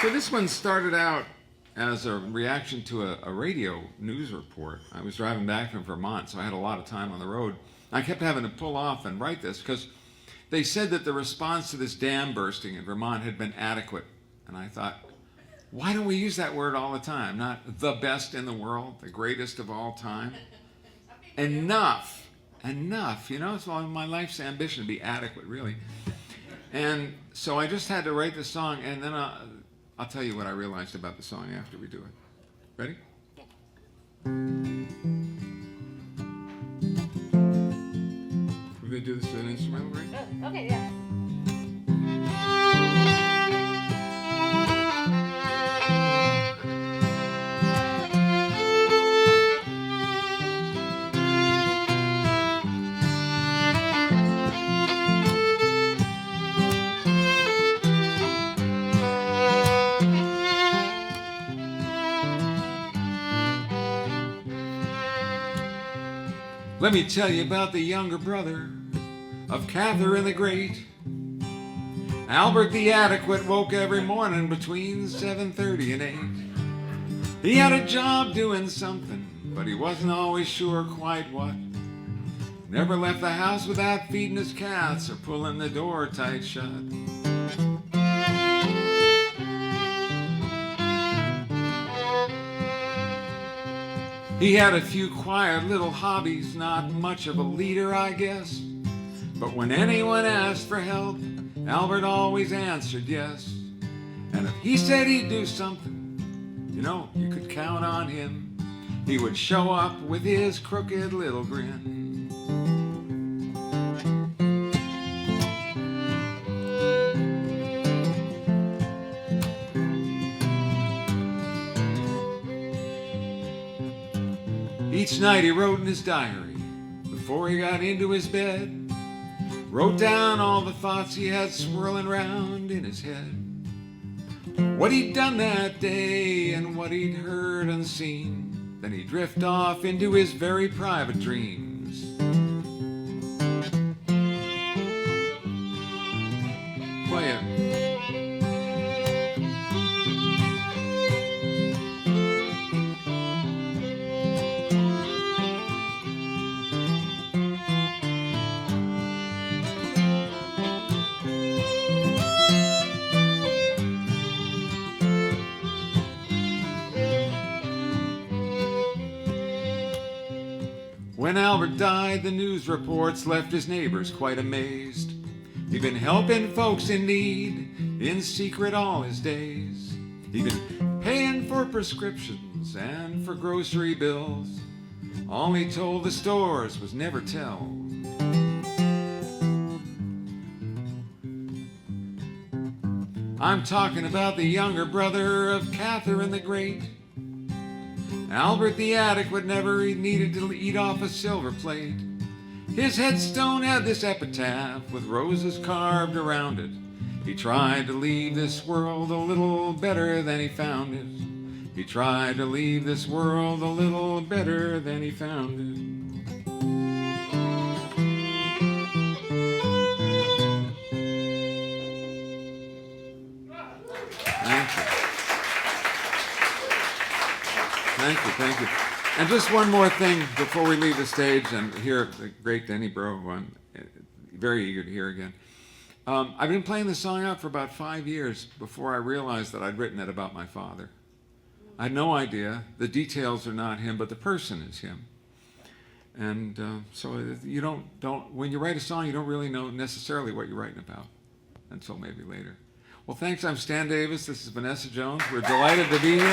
So this one started out as a reaction to a radio news report. I was driving back from Vermont, so I had a lot of time on the road. I kept having to pull off and write this because they said that the response to this dam bursting in Vermont had been adequate. And I thought, why don't we use that word all the time? Not the best in the world, the greatest of all time. Enough. You know, it's my life's ambition to be adequate, really. And so I just had to write the song, and then I'll tell you what I realized about the song after we do it. Ready? We're going to do this with an instrumental, right? Okay, yeah. Let me tell you about the younger brother of Catherine the Great. Albert the Adequate woke every morning between 7:30 and 8. He had a job doing something, but he wasn't always sure quite what. Never left the house without feeding his cats or pulling the door tight shut. He had a few quiet little hobbies, not much of a leader, I guess. But when anyone asked for help, Albert always answered yes. And if he said he'd do something, you know, you could count on him. He would show up with his crooked little grin. Each night he wrote in his diary, before he got into his bed, wrote down all the thoughts he had swirling round in his head. What he'd done that day and what he'd heard and seen. Then he'd drift off into his very private dreams. Play it. When Albert died, the news reports left his neighbors quite amazed. He'd been helping folks in need in secret all his days. He'd been paying for prescriptions and for grocery bills. All he told the stores was never tell. I'm talking about the younger brother of Catherine the Great. Albert the Adequate never needed to eat off a silver plate. His headstone had this epitaph with roses carved around it. He tried to leave this world a little better than he found it. He tried to leave this world a little better than he found it. Thank you. And just one more thing before we leave the stage and hear the great Denny Bro, who I'm very eager to hear again. I've been playing the song out for about 5 years before I realized that I'd written it about my father. I had no idea. The details are not him, but the person is him. And so you don't when you write a song, you don't really know necessarily what you're writing about until maybe later. Well, thanks. I'm Stan Davis. This is Vanessa Jones. We're delighted to be here.